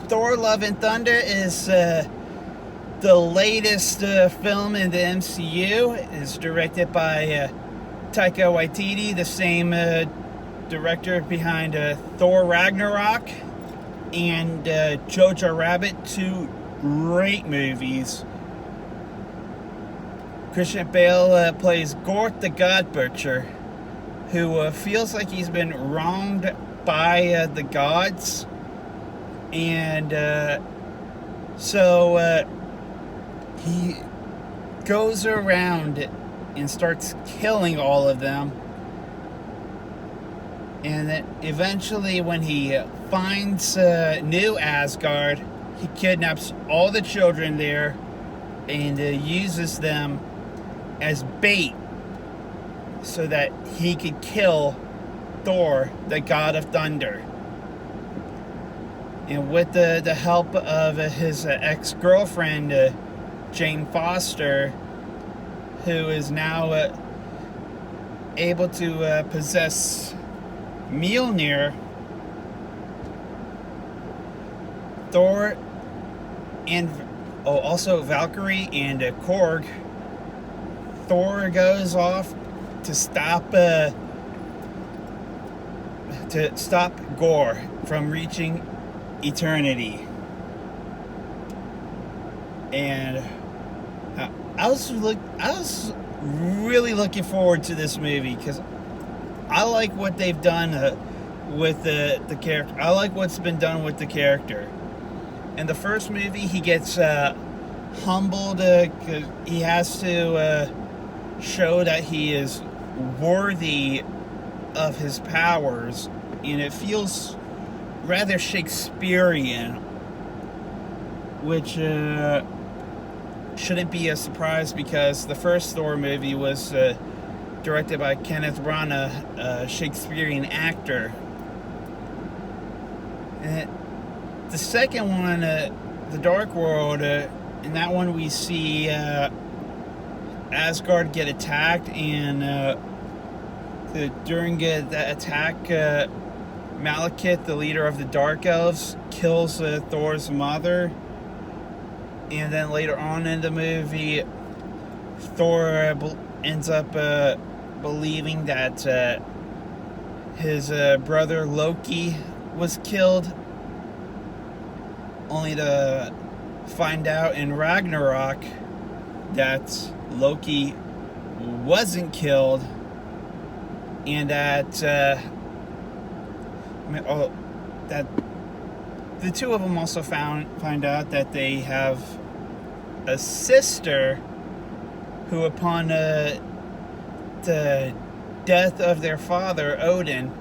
Thor: Love and Thunder is the latest film in the MCU. It's directed by Taika Waititi, the same director behind Thor Ragnarok and Jojo Rabbit, two great movies. Christian Bale plays Gorr the God Butcher, who feels like he's been wronged by the gods. And so he goes around and starts killing all of them. And then eventually, when he finds New Asgard, he kidnaps all the children there and uses them as bait so that he could kill Thor, the God of Thunder. And with the help of his ex-girlfriend, Jane Foster, who is now able to possess Mjolnir, Thor and also Valkyrie and Korg, Thor goes off to stop Gorr from reaching eternity. And I was really looking forward to this movie because I like what they've done with the character. I like what's been done with the character. In the first movie, he gets humbled because he has to show that he is worthy of his powers, and it feels rather Shakespearean, which shouldn't be a surprise because the first Thor movie was directed by Kenneth Branagh, a Shakespearean actor. And the second one, The Dark World, in that one we see Asgard get attacked, and during the attack, Malekith, the leader of the Dark Elves, kills Thor's mother. And then later on in the movie, Thor ends up believing that his brother Loki was killed, only to find out in Ragnarok that Loki wasn't killed, and that that the two of them also find out that they have a sister who, upon the death of their father, Odin,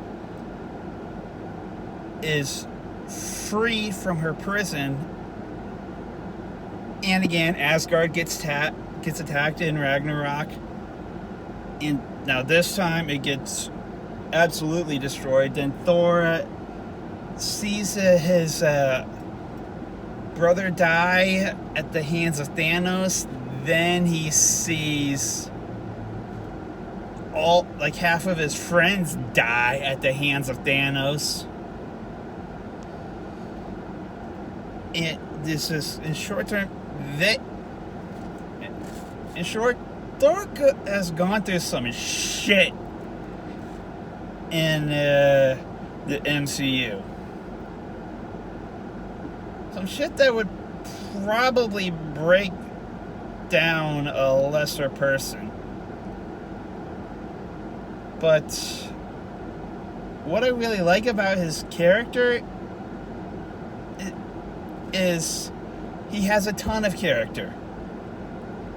is freed from her prison. And again, Asgard gets attacked in Ragnarok. And now this time it gets absolutely destroyed. Then Thor sees his brother die at the hands of Thanos. Then he sees half of his friends die at the hands of Thanos. And this is, in short, Thor has gone through some shit in the MCU. Some shit that would probably break down a lesser person. But what I really like about his character is he has a ton of character.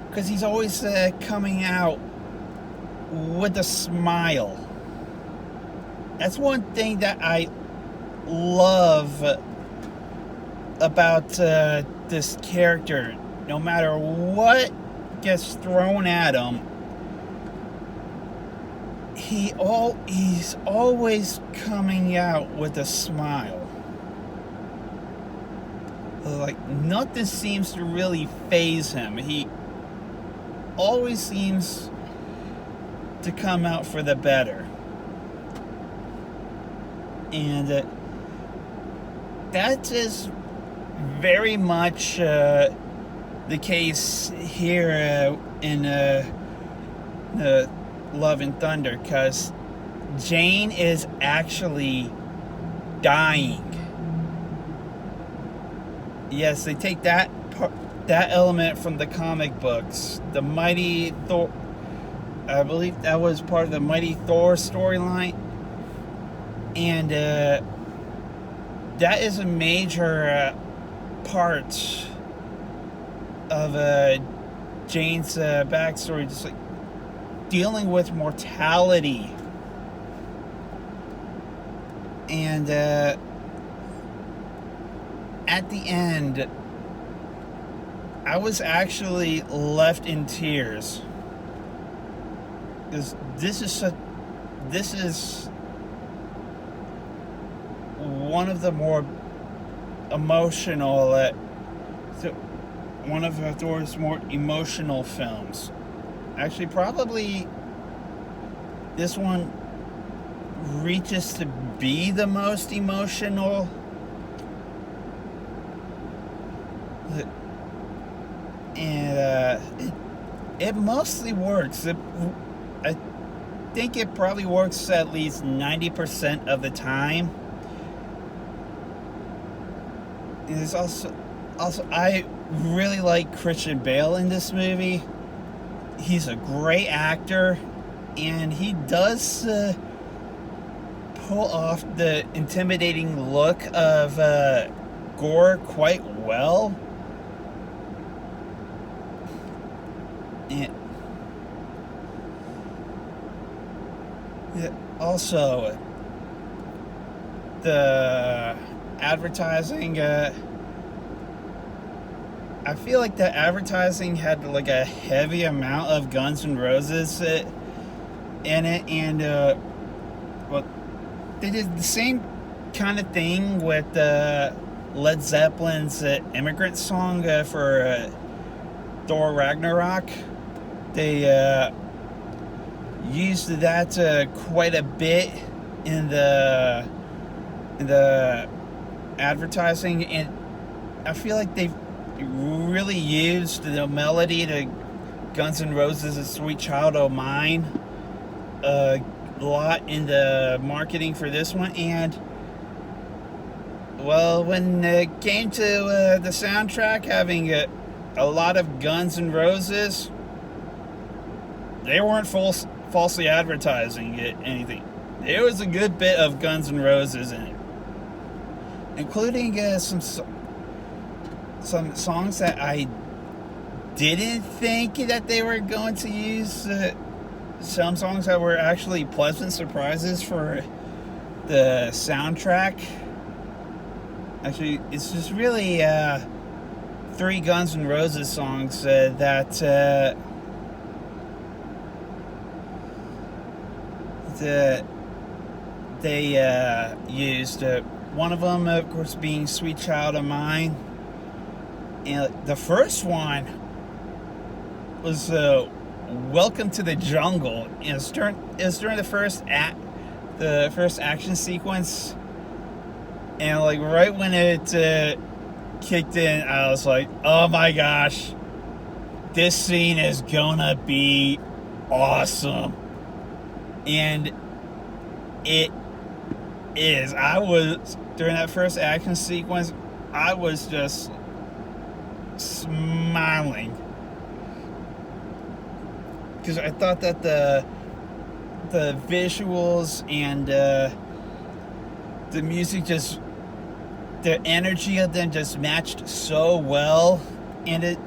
Because he's always coming out with a smile. That's one thing that I love about this character. No matter what gets thrown at him, he's always coming out with a smile. Like, nothing seems to really faze him. He always seems to come out for the better. And that is very much the case here in Love and Thunder, because Jane is actually dying. Yes, they take that element from the comic books. The Mighty Thor, I believe that was part of the Mighty Thor storyline, and that is a major part of Jane's backstory, just like dealing with mortality. And at the end, I was actually left in tears, because this is one of the more emotional, one of Thor's more emotional films. Actually, probably this one reaches to be the most emotional. And it mostly works. I think it probably works at least 90% of the time. And there's also I really like Christian Bale in this movie. He's a great actor, and he does pull off the intimidating look of Gorr quite well. And also, the advertising, I feel like the advertising had like a heavy amount of Guns N' Roses in it, and well, they did the same kind of thing with Led Zeppelin's Immigrant Song for Thor Ragnarok. They used that quite a bit in the advertising, and I feel like they've really used the melody to Guns N' Roses' Sweet Child O' Mine a lot in the marketing for this one. And well, when it came to the soundtrack having a lot of Guns N' Roses, they weren't falsely advertising it anything. There was a good bit of Guns N' Roses in it, including some songs that I didn't think that they were going to use. Some songs that were actually pleasant surprises for the soundtrack. Actually, it's just really 3 Guns N' Roses songs that they used. One of them, of course, being Sweet Child O' Mine. And the first one was Welcome to the Jungle. It was during the first action sequence, and like right when it kicked in, I was like, oh my gosh, this scene is gonna be awesome. And it is. During that first action sequence, I was just smiling, because I thought that the visuals and the music, just the energy of them just matched so well, and it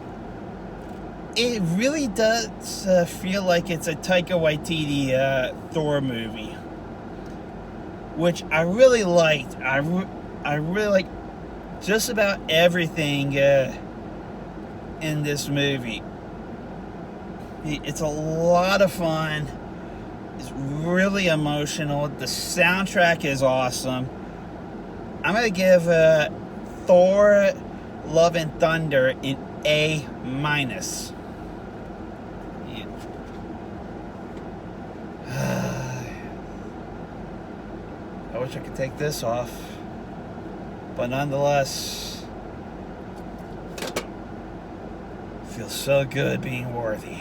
really does feel like it's a Taika Waititi Thor movie, which I really liked. I really like just about everything in this movie. It's a lot of fun. It's really emotional. The soundtrack is awesome. I'm going to give Thor Love and Thunder an A-. I wish I could take this off, but nonetheless, Feels so good being worthy.